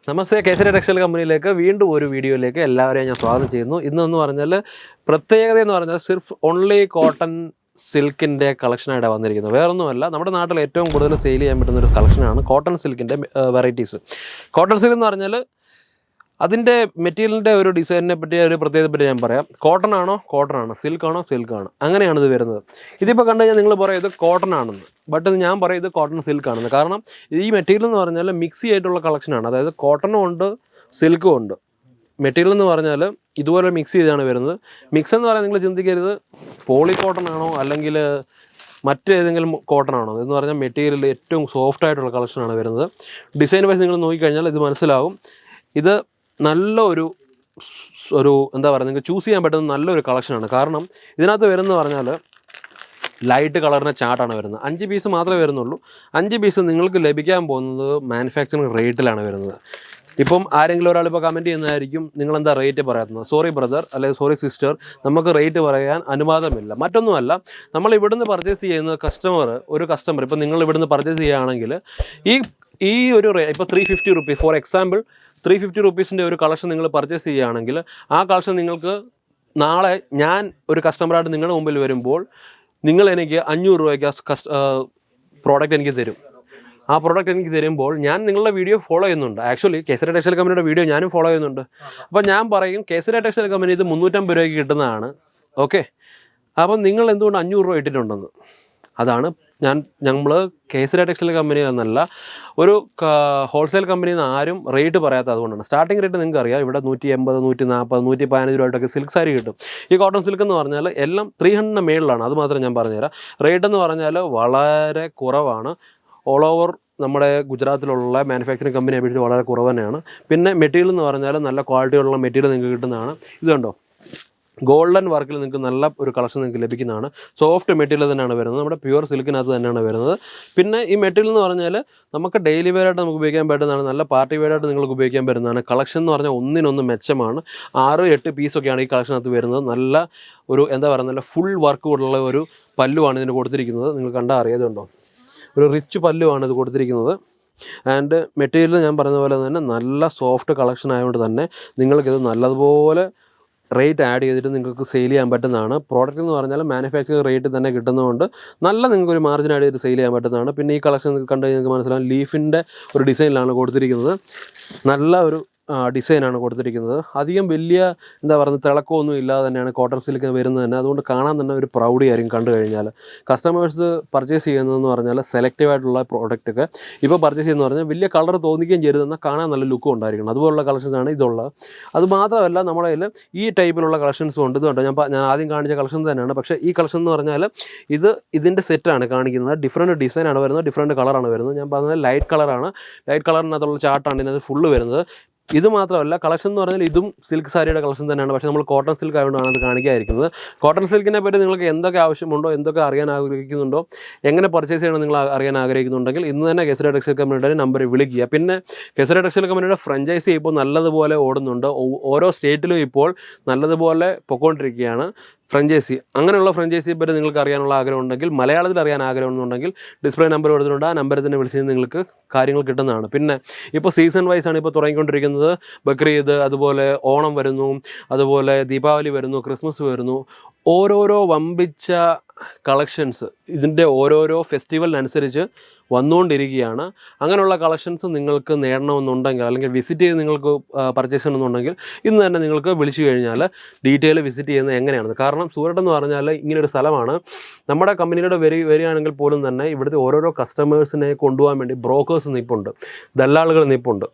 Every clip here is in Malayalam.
നമസ്തേ, കേസരി ടെക്സ്റ്റൈൽ കമ്പനിയിലേക്ക് വീണ്ടും ഒരു വീഡിയോയിലേക്ക് എല്ലാവരെയും ഞാൻ സ്വാഗതം ചെയ്യുന്നു. ഇന്നെന്ന് പറഞ്ഞാൽ പ്രത്യേകത എന്ന് പറഞ്ഞാൽ സിർഫ് ഓൺലി കോട്ടൺ സിൽക്കിൻ്റെ കളക്ഷനായിട്ട് വന്നിരിക്കുന്നത്. വേറൊന്നുമല്ല, നമ്മുടെ നാട്ടിൽ ഏറ്റവും കൂടുതൽ സെയിൽ ചെയ്യാൻ പറ്റുന്ന ഒരു കളക്ഷനാണ് കോട്ടൺ സിൽക്കിൻ്റെ വെറൈറ്റീസ്. കോട്ടൺ സിൽക്ക് എന്ന് പറഞ്ഞാൽ അതിൻ്റെ മെറ്റീരിയലിൻ്റെ ഒരു ഡിസൈനിനെ പറ്റി ഒരു പ്രത്യേകതയെ പറ്റി ഞാൻ പറയാം. കോട്ടൺ ആണോ കോട്ടൺ ആണ്, സിൽക്കാണോ സിൽക്കാണ്, അങ്ങനെയാണ് ഇത് വരുന്നത്. ഇതിപ്പോൾ കണ്ടു കഴിഞ്ഞാൽ നിങ്ങൾ പറയും ഇത് കോട്ടൺ ആണെന്ന്, ബട്ട് ഞാൻ പറയും ഇത് കോട്ടൺ സിൽക്കാണെന്ന്. കാരണം ഈ മെറ്റീരിയൽ എന്ന് പറഞ്ഞാൽ മിക്സി ആയിട്ടുള്ള കളക്ഷനാണ്. അതായത് കോട്ടണും ഉണ്ട് സിൽക്കും ഉണ്ട്. മെറ്റീരിയൽ എന്ന് പറഞ്ഞാൽ ഇതുപോലെ മിക്സ് ചെയ്താണ് വരുന്നത്. മിക്സ് എന്ന് പറയാൻ നിങ്ങൾ ചിന്തിക്കരുത് പോളി കോട്ടൺ ആണോ അല്ലെങ്കിൽ മറ്റേതെങ്കിലും കോട്ടൺ ആണോ എന്ന് പറഞ്ഞാൽ മെറ്റീരിയൽ ഏറ്റവും സോഫ്റ്റ് ആയിട്ടുള്ള കളക്ഷനാണ് വരുന്നത്. ഡിസൈൻ വൈസ് നിങ്ങൾ നോക്കിക്കഴിഞ്ഞാൽ ഇത് മനസ്സിലാവും. ഇത് നല്ല ഒരു എന്താ പറയുക, നിങ്ങൾക്ക് ചൂസ് ചെയ്യാൻ പറ്റുന്ന നല്ലൊരു കളക്ഷനാണ്. കാരണം ഇതിനകത്ത് വരുന്നത് പറഞ്ഞാൽ ലൈറ്റ് കളറിൻ്റെ ചാർട്ടാണ് വരുന്നത്. 5 പീസ് മാത്രമേ വരുന്നുള്ളൂ. 5 പീസ് നിങ്ങൾക്ക് ലഭിക്കാൻ പോകുന്നത് മാനുഫാക്ചറിങ് റേറ്റിലാണ് വരുന്നത്. ഇപ്പം ആരെങ്കിലും ഒരാളിപ്പോൾ കമൻറ്റ് ചെയ്യുന്നതായിരിക്കും നിങ്ങളെന്താ റേറ്റ് പറയാത്തത്. സോറി ബ്രദർ അല്ലെങ്കിൽ സോറി സിസ്റ്റർ, നമുക്ക് റേറ്റ് പറയാൻ അനുവാദമില്ല. മറ്റൊന്നുമല്ല, നമ്മൾ ഇവിടുന്ന് പർച്ചേസ് ചെയ്യുന്ന ഒരു കസ്റ്റമർ ഇപ്പം നിങ്ങൾ ഇവിടുന്ന് പർച്ചേസ് ചെയ്യുകയാണെങ്കിൽ ഈ ഒരു ഇപ്പോൾ 350 റുപ്പീസ്, ഫോർ എക്സാമ്പിൾ 350 റുപ്പീസിൻ്റെ ഒരു കളക്ഷൻ നിങ്ങൾ പർച്ചേസ് ചെയ്യുകയാണെങ്കിൽ ആ കളക്ഷൻ നിങ്ങൾക്ക് നാളെ ഞാൻ ഒരു കസ്റ്റമറായിട്ട് നിങ്ങളുടെ മുമ്പിൽ വരുമ്പോൾ നിങ്ങൾ എനിക്ക് 500 രൂപയ്ക്ക് പ്രോഡക്റ്റ് എനിക്ക് തരും. ആ പ്രോഡക്റ്റ് എനിക്ക് തരുമ്പോൾ ഞാൻ നിങ്ങളുടെ വീഡിയോ ഫോളോ ചെയ്യുന്നുണ്ട്. ആക്ച്വലി കേസരി ടെക്സ്റ്റൈൽ കമ്പനിയുടെ വീഡിയോ ഞാനും ഫോളോ ചെയ്യുന്നുണ്ട്. അപ്പോൾ ഞാൻ പറയും കേസരി ടെക്സ്റ്റൈൽ കമ്പനി ഇത് 350 രൂപയ്ക്ക് കിട്ടുന്നതാണ്. ഓക്കെ, അപ്പം നിങ്ങൾ എന്തുകൊണ്ട് 500 രൂപ ഇട്ടിട്ടുണ്ടെന്ന്. അതാണ് നമ്മൾ കേസരി ടെക്സ്റ്റൈൽ കമ്പനി എന്നല്ല, ഒരു ഹോൾസെയിൽ കമ്പനിയിൽ നിന്ന് ആരും റേറ്റ് പറയാത്ത അതുകൊണ്ടാണ്. സ്റ്റാർട്ടിംഗ് റേറ്റ് നിങ്ങൾക്ക് അറിയാം, ഇവിടെ 180, 140, 115 രൂപയായിട്ടൊക്കെ സിൽക്ക് സാരി കിട്ടും. ഈ കോട്ടൺ സിൽക്ക് എന്ന് പറഞ്ഞാൽ എല്ലാം 300 മേളിലാണ്. അത് മാത്രം ഞാൻ പറഞ്ഞുതരാം. റേറ്റ് എന്ന് പറഞ്ഞാൽ വളരെ കുറവാണ്. ഓൾ ഓവർ നമ്മുടെ ഗുജറാത്തിലുള്ള മാനുഫാക്ചറിങ് കമ്പനി അപേക്ഷിച്ച് വളരെ കുറവ് തന്നെയാണ്. പിന്നെ മെറ്റീരിയൽ എന്ന് പറഞ്ഞാൽ നല്ല ക്വാളിറ്റിയുള്ള മെറ്റീരിയൽ നിങ്ങൾക്ക് കിട്ടുന്നതാണ്. ഇതുണ്ടോ, ഗോൾഡൻ വർക്കിൽ നിങ്ങൾക്ക് നല്ല ഒരു കളക്ഷൻ നിങ്ങൾക്ക് ലഭിക്കുന്നതാണ്. സോഫ്റ്റ് മെറ്റീരിയൽ തന്നെയാണ് വരുന്നത്, നമ്മുടെ പ്യുവർ സിൽക്കിനകത്ത് തന്നെയാണ് വരുന്നത്. പിന്നെ ഈ മെറ്റീരിയൽ എന്ന് പറഞ്ഞാൽ നമുക്ക് ഡെയിലി വെയറായിട്ട് നമുക്ക് ഉപയോഗിക്കാൻ പറ്റുന്നതാണ്, നല്ല പാർട്ടി വെയറായിട്ട് നിങ്ങൾക്ക് ഉപയോഗിക്കാൻ പറ്റുന്നതാണ്. കളക്ഷൻ എന്ന് പറഞ്ഞാൽ ഒന്നിനൊന്ന് മെച്ചമാണ്. 6-8 പീസൊക്കെയാണ് ഈ കളക്ഷനകത്ത് വരുന്നത്. നല്ല ഒരു എന്താ പറയുക, നല്ല ഫുൾ വർക്ക് ഉള്ള ഒരു പല്ലുവാണ് ഇതിന് കൊടുത്തിരിക്കുന്നത്. നിങ്ങൾ കണ്ടാൽ അറിയാതുണ്ടോ, ഒരു റിച്ച് പല്ലുവാണ് ഇത് കൊടുത്തിരിക്കുന്നത്. ആൻഡ് മെറ്റീരിയൽ ഞാൻ പറഞ്ഞ പോലെ തന്നെ നല്ല സോഫ്റ്റ് കളക്ഷൻ ആയതുകൊണ്ട് തന്നെ നിങ്ങൾക്കിത് നല്ലതുപോലെ റേറ്റ് ആഡ് ചെയ്തിട്ട് നിങ്ങൾക്ക് സെയിൽ ചെയ്യാൻ പറ്റുന്നതാണ്. പ്രോഡക്റ്റ് എന്ന് പറഞ്ഞാൽ മാനുഫാക്ചറിങ് റേറ്റ് തന്നെ കിട്ടുന്നതുകൊണ്ട് നല്ല നിങ്ങൾക്കൊരു മാർജിൻ ആഡ് ചെയ്ത് സെയിൽ ചെയ്യാൻ പറ്റുന്നതാണ്. പിന്നെ ഈ കളക്ഷൻ നിങ്ങൾക്ക് കണ്ടു കഴിഞ്ഞാൽ നിങ്ങൾക്ക് മനസ്സിലാവും, ലീഫിൻ്റെ ഒരു ഡിസൈനിലാണ് കൊടുത്തിരിക്കുന്നത്. നല്ല ഒരു ഡിസൈനാണ് കൊടുത്തിരിക്കുന്നത്. അധികം വലിയ എന്താ പറയുന്നത് തിളക്കമൊന്നും ഇല്ലാതെ തന്നെയാണ് കോട്ടൺ സിൽക്ക് വരുന്നത് തന്നെ. അതുകൊണ്ട് കാണാൻ തന്നെ ഒരു പ്രൗഡി ആയിരിക്കും കണ്ടു കഴിഞ്ഞാൽ. കസ്റ്റമേഴ്സ് പർച്ചേസ് ചെയ്യുന്നതെന്ന് പറഞ്ഞാൽ സെലക്റ്റീവായിട്ടുള്ള പ്രോഡക്റ്റൊക്കെ ഇപ്പോൾ പർച്ചേസ് ചെയ്യുന്നത് പറഞ്ഞാൽ വലിയ കളർ തോന്നിക്കുകയും ചെയ്ത് എന്നാൽ കാണാൻ നല്ല ലുക്കും ഉണ്ടായിരിക്കണം. അതുപോലുള്ള കളക്ഷൻസാണ് ഇതുള്ളത്. അതുമാത്രമല്ല നമ്മുടെ കയ്യിൽ ഈ ടൈപ്പിലുള്ള കളക്ഷൻസും ഉണ്ട്. ഇതുണ്ട്, ഞാൻ ആദ്യം കാണിച്ച കളക്ഷൻ തന്നെയാണ്. പക്ഷേ ഈ കളക്ഷൻ എന്ന് പറഞ്ഞാൽ ഇതിൻ്റെ സെറ്റാണ് കാണിക്കുന്നത്. ഡിഫറൻറ്റ് ഡിസൈനാണ് വരുന്നത്, ഡിഫറൻറ്റ് കളറാണ് വരുന്നത്. ഞാൻ പറഞ്ഞത് ലൈറ്റ് കളറാണ്. ലൈറ്റ് കളറിനകത്തുള്ള ചാർട്ടാണ് ഇതിനകത്ത് ഫുള്ള് വരുന്നത്. ഇത് മാത്രമല്ല, കളക്ഷൻ എന്ന് പറഞ്ഞാൽ ഇതും സിൽക്ക് സാരിയുടെ കളക്ഷൻ തന്നെയാണ്. പക്ഷേ നമ്മൾ കോട്ടൺ സിൽക്ക് ആയതുകൊണ്ടാണ് അത് കാണിക്കാതിരിക്കുന്നത്. കോട്ടൺ സിൽക്കിനെ പറ്റി നിങ്ങൾക്ക് എന്തൊക്കെ ആവശ്യമുണ്ടോ, എന്തൊക്കെ അറിയാൻ ആഗ്രഹിക്കുന്നുണ്ടോ, എങ്ങനെ പർച്ചേസ് ചെയ്യണം നിങ്ങൾ അറിയാൻ ആഗ്രഹിക്കുന്നുണ്ടെങ്കിൽ ഇന്ന് തന്നെ കേസരി ടെക്സ്റ്റൈൽ കമ്പനിയുടെ നമ്പർ വിളിക്കുക. പിന്നെ കേസരി ടെക്സ്റ്റൈൽ കമ്പനിയുടെ ഫ്രാഞ്ചൈസി ഇപ്പോൾ നല്ലതുപോലെ ഓടുന്നുണ്ട്. ഓരോ സ്റ്റേറ്റിലും ഇപ്പോൾ നല്ലതുപോലെ പൊയ്ക്കൊണ്ടിരിക്കുകയാണ് ഫ്രാഞ്ചൈസി. അങ്ങനെയുള്ള ഫ്രാഞ്ചൈസിയെ പറ്റി നിങ്ങൾക്ക് അറിയാനുള്ള ആഗ്രഹം ഉണ്ടെങ്കിൽ, മലയാളത്തിൽ അറിയാൻ ആഗ്രഹമുണ്ടെങ്കിൽ ഡിസ്പ്ലേ നമ്പർ കൊടുത്തിട്ടുണ്ട്. ആ നമ്പറിൽ തന്നെ വിളിച്ച് നിങ്ങൾക്ക് കാര്യങ്ങൾ കിട്ടുന്നതാണ്. പിന്നെ ഇപ്പോൾ സീസൺ വൈസ് ആണ് ഇപ്പോൾ തുടങ്ങിക്കൊണ്ടിരിക്കുന്നത്. ബക്രീദ്, അതുപോലെ ഓണം വരുന്നു, അതുപോലെ ദീപാവലി വരുന്നു, ക്രിസ്മസ് വരുന്നു. ഓരോരോ വമ്പിച്ച കളക്ഷൻസ് ഇതിൻ്റെ ഓരോരോ ഫെസ്റ്റിവലിനനുസരിച്ച് വന്നുകൊണ്ടിരിക്കുകയാണ്. അങ്ങനെയുള്ള കളക്ഷൻസ് നിങ്ങൾക്ക് നേടണമെന്നുണ്ടെങ്കിൽ അല്ലെങ്കിൽ വിസിറ്റ് ചെയ്ത് നിങ്ങൾക്ക് പർച്ചേസ് ചെയ്യണമെന്നുണ്ടെങ്കിൽ ഇന്ന് തന്നെ നിങ്ങൾക്ക് വിളിച്ചു കഴിഞ്ഞാൽ ഡീറ്റെയിൽ വിസിറ്റ് ചെയ്യുന്നത് എങ്ങനെയാണ്. കാരണം സൂരറ്റ് എന്ന് പറഞ്ഞാൽ ഇങ്ങനൊരു സ്ഥലമാണ്. നമ്മുടെ കമ്പനിയുടെ വരികയാണെങ്കിൽ പോലും തന്നെ ഇവിടുത്തെ ഓരോരോ കസ്റ്റമേഴ്സിനെ കൊണ്ടുപോകാൻ വേണ്ടി ബ്രോക്കേഴ്സ് നിൽപ്പുണ്ട്, ദല്ലാളുകൾ നിൽപ്പുണ്ട്.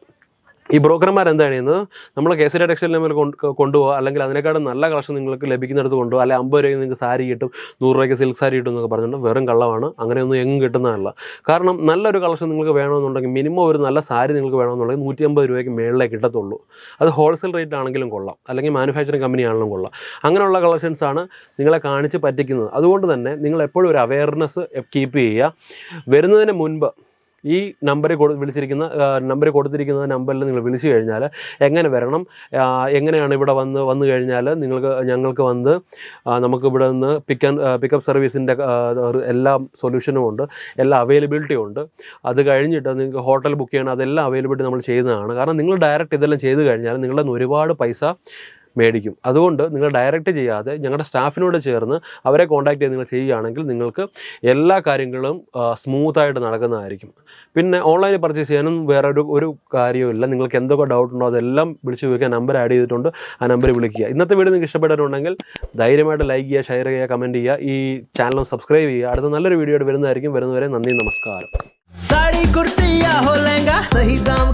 ഈ ബ്രോക്കർമാർ എന്താണ് ചെയ്യുന്നത്, നമ്മൾ കേസരി ടെക്സ്റ്റൈൽ നമ്പർ കൊണ്ടുപോകുക, അല്ലെങ്കിൽ അതിനേക്കാളും നല്ല കളക്ഷൻ നിങ്ങൾക്ക് ലഭിക്കുന്നിടത്ത് കൊണ്ടുപോകുക, അല്ലെങ്കിൽ 50 രൂപയ്ക്ക് നിങ്ങൾക്ക് സാരി കിട്ടും, 100 രൂപയ്ക്ക് സിൽക്ക് സാരി കിട്ടും എന്നൊക്കെ പറഞ്ഞിട്ട് വെറും കള്ളമാണ്. അങ്ങനെയൊന്നും എങ്ങും കിട്ടുന്നതല്ല. കാരണം നല്ലൊരു കളക്ഷൻ നിങ്ങൾക്ക് വേണമെന്നുണ്ടെങ്കിൽ, മിനിമം ഒരു നല്ല സാരി നിങ്ങൾക്ക് വേണമെന്നുണ്ടെങ്കിൽ 150 രൂപയ്ക്ക് മേളിലേ കിട്ടത്തുള്ളൂ. അത് ഹോൾസെയിൽ റേറ്റ് ആണെങ്കിലും കൊള്ളാം, അല്ലെങ്കിൽ മാനുഫാക്ചറിങ് കമ്പനി ആണെങ്കിലും കൊള്ളാം. അങ്ങനെയുള്ള കളക്ഷൻസാണ് നിങ്ങളെ കാണിച്ച് പറ്റിക്കുന്നത്. അതുകൊണ്ട് തന്നെ നിങ്ങൾ എപ്പോഴും ഒരു അവയർനെസ് കീപ്പ് ചെയ്യുക. വരുന്നതിന് മുൻപ് ഈ നമ്പറിൽ കൊടുത്തിരിക്കുന്ന നമ്പറിൽ നിങ്ങൾ വിളിച്ചു കഴിഞ്ഞാൽ എങ്ങനെ വരണം, എങ്ങനെയാണ് ഇവിടെ വന്നു കഴിഞ്ഞാൽ ഞങ്ങൾക്ക് വന്ന് നമുക്ക് ഇവിടെ നിന്ന് പിക്കപ്പ് സർവീസിൻ്റെ എല്ലാ സൊല്യൂഷനും ഉണ്ട്, എല്ലാ അവൈലബിലിറ്റിയും ഉണ്ട്. അത് കഴിഞ്ഞിട്ട് നിങ്ങൾക്ക് ഹോട്ടൽ ബുക്ക് ചെയ്യണം, അതെല്ലാം അവൈലബിലിറ്റി നമ്മൾ ചെയ്യുന്നതാണ്. കാരണം നിങ്ങൾ ഡയറക്റ്റ് ഇതെല്ലാം ചെയ്ത് കഴിഞ്ഞാൽ നിങ്ങളുടെ നിന്ന് ഒരുപാട് പൈസ മേടിക്കും. അതുകൊണ്ട് നിങ്ങൾ ഡയറക്റ്റ് ചെയ്യാതെ ഞങ്ങളുടെ സ്റ്റാഫിനോട് ചേർന്ന് അവരെ കോൺടാക്ട് ചെയ്ത് നിങ്ങൾ ചെയ്യുകയാണെങ്കിൽ നിങ്ങൾക്ക് എല്ലാ കാര്യങ്ങളും സ്മൂത്തായിട്ട് നടക്കുന്നതായിരിക്കും. പിന്നെ ഓൺലൈനിൽ പർച്ചേസ് ചെയ്യാനും വേറെ ഒരു കാര്യവുമില്ല. നിങ്ങൾക്ക് എന്തൊക്കെ ഡൗട്ട് ഉണ്ടോ അതെല്ലാം വിളിച്ച് ചോദിക്കുക. നമ്പർ ആഡ് ചെയ്തിട്ടുണ്ട്, ആ നമ്പറിൽ വിളിക്കുക. ഇന്നത്തെ വീഡിയോ നിങ്ങൾക്ക് ഇഷ്ടപ്പെട്ടിട്ടുണ്ടെങ്കിൽ ധൈര്യമായിട്ട് ലൈക്ക് ചെയ്യുക, ഷെയർ ചെയ്യുക, കമൻറ്റ് ചെയ്യുക. ഈ ചാനൽ സബ്സ്ക്രൈബ് ചെയ്യുക. അടുത്ത നല്ലൊരു വീഡിയോ വരുന്നതായിരിക്കും. വരുന്നവരെ നന്ദി, നമസ്കാരം. साड़ी कुर्ती या हो लहंगा, सही दाम